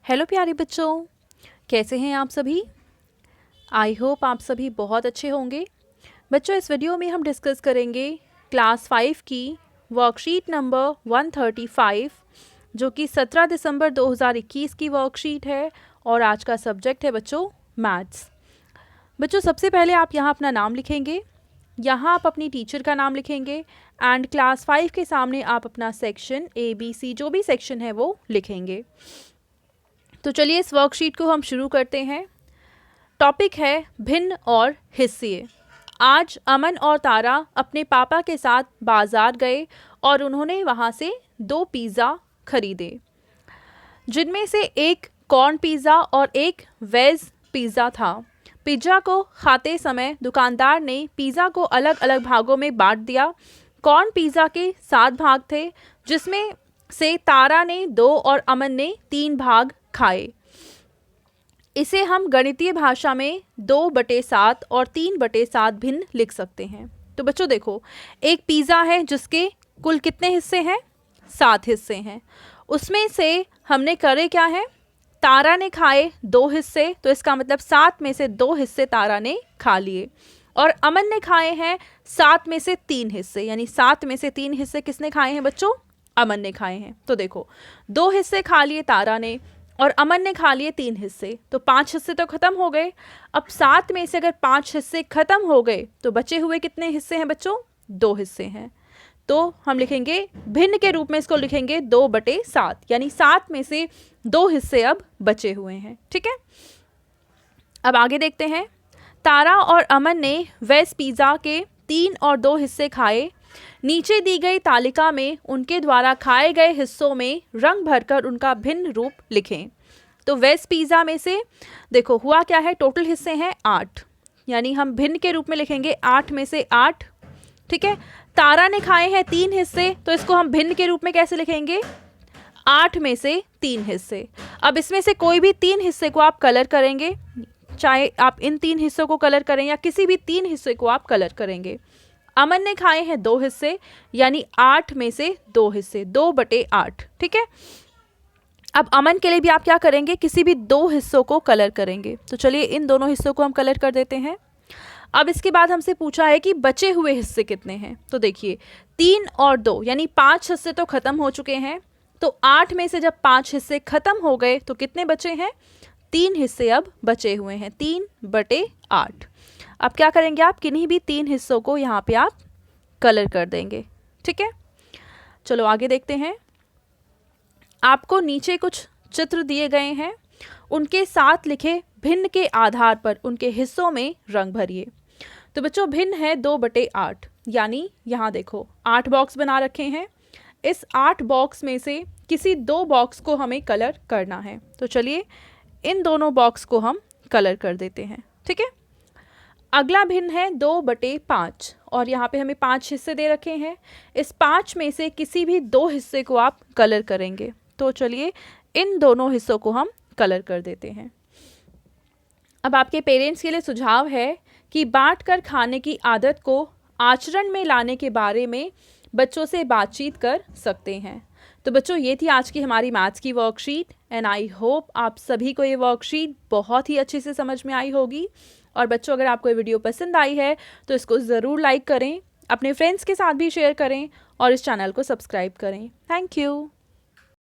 Hello प्यारे बच्चों, कैसे हैं आप सभी। आई होप आप सभी बहुत अच्छे होंगे। बच्चों, इस वीडियो में हम डिस्कस करेंगे क्लास 5 की वर्कशीट नंबर 135, जो कि 17 दिसंबर 2021 की वर्कशीट है और आज का सब्जेक्ट है बच्चों मैथ्स। बच्चों, सबसे पहले आप यहाँ अपना नाम लिखेंगे, यहाँ आप अपनी टीचर का नाम लिखेंगे एंड क्लास 5 के सामने आप अपना सेक्शन ABC जो भी सेक्शन है वो लिखेंगे। तो चलिए इस वर्कशीट को हम शुरू करते हैं। टॉपिक है भिन्न और हिस्से। आज अमन और तारा अपने पापा के साथ बाजार गए और उन्होंने वहाँ से 2 पिज़्ज़ा खरीदे, जिनमें से एक कॉर्न पिज़्ज़ा और एक वेज पिज़्ज़ा था। पिज़्ज़ा को खाते समय दुकानदार ने पिज़्ज़ा को अलग अलग भागों में बांट दिया। कॉर्न पिज़्ज़ा के 7 भाग थे, जिसमें से तारा ने 2 और अमन ने 3 भाग खाए। इसे हम गणितीय भाषा में 2/7 और 3/7 भिन्न लिख सकते हैं। तो बच्चों देखो, एक पिज़्ज़ा है जिसके कुल कितने हिस्से हैं? 7 हिस्से हैं। उसमें से हमने करे क्या है? तारा ने खाए 2 हिस्से, तो इसका मतलब 7 में से 2 हिस्से तारा ने खा लिए। और अमन ने खाए हैं 7 में से 3 हिस्से, यानी 7 में से 3 हिस्से किसने खाए हैं बच्चों? अमन ने खाए हैं। तो देखो, 2 हिस्से खा लिए तारा ने और अमन ने खा लिए 3 हिस्से, तो 5 हिस्से तो खत्म हो गए। अब 7 में से अगर 5 हिस्से खत्म हो गए तो बचे हुए कितने हिस्से हैं बच्चों? 2 हिस्से हैं। तो हम लिखेंगे भिन्न के रूप में, इसको लिखेंगे 2/7, यानी 7 में से 2 हिस्से अब बचे हुए हैं। ठीक है, अब आगे देखते हैं। तारा और अमन ने वेज पिज़्ज़ा के 3 और 2 हिस्से खाए। नीचे दी गई तालिका में उनके द्वारा खाए गए हिस्सों में रंग भरकर उनका भिन्न रूप लिखें। तो वेज पिज़्ज़ा में से देखो हुआ क्या है, टोटल हिस्से हैं 8, यानी हम भिन्न के रूप में लिखेंगे 8 में से 8। ठीक है, तारा ने खाए हैं 3 हिस्से, तो इसको हम भिन्न के रूप में कैसे लिखेंगे? 8 में से 3 हिस्से। अब इसमें से कोई भी 3 हिस्से को आप कलर करेंगे, चाहे आप इन 3 हिस्सों को कलर करें या किसी भी 3 हिस्से को आप कलर करेंगे। अमन ने खाए हैं 2 हिस्से, यानी 8 में से 2 हिस्से, 2/8। ठीक है, अब अमन के लिए भी आप क्या करेंगे? किसी भी 2 हिस्सों को कलर करेंगे। तो चलिए इन दोनों हिस्सों को हम कलर कर देते हैं। अब इसके बाद हमसे पूछा है कि बचे हुए हिस्से कितने हैं। तो देखिए 3 और 2 यानी 5 हिस्से तो खत्म हो चुके हैं। तो 8 में से जब 5 हिस्से खत्म हो गए तो कितने बचे हैं? 3 हिस्से अब बचे हुए हैं, 3/8। अब क्या करेंगे आप? किन्हीं भी 3 हिस्सों को यहाँ पे आप कलर कर देंगे। ठीक है, चलो आगे देखते हैं। आपको नीचे कुछ चित्र दिए गए हैं, उनके साथ लिखे भिन्न के आधार पर उनके हिस्सों में रंग भरिए। तो बच्चों भिन्न है 2/8, यानी यहाँ देखो 8 बॉक्स बना रखे हैं। इस 8 बॉक्स में से किसी 2 बॉक्स को हमें कलर करना है। तो चलिए इन दोनों बॉक्स को हम कलर कर देते हैं। ठीक है, अगला भिन्न है 2/5 और यहाँ पे हमें 5 हिस्से दे रखे हैं। इस 5 में से किसी भी 2 हिस्से को आप कलर करेंगे। तो चलिए इन दोनों हिस्सों को हम कलर कर देते हैं। अब आपके पेरेंट्स के लिए सुझाव है कि बांट कर खाने की आदत को आचरण में लाने के बारे में बच्चों से बातचीत कर सकते हैं। तो बच्चों ये थी आज की हमारी मैथ्स की वर्कशीट एंड आई होप आप सभी को ये वर्कशीट बहुत ही अच्छे से समझ में आई होगी। और बच्चों अगर आपको ये वीडियो पसंद आई है तो इसको ज़रूर लाइक करें, अपने फ्रेंड्स के साथ भी शेयर करें और इस चैनल को सब्सक्राइब करें। Thank you.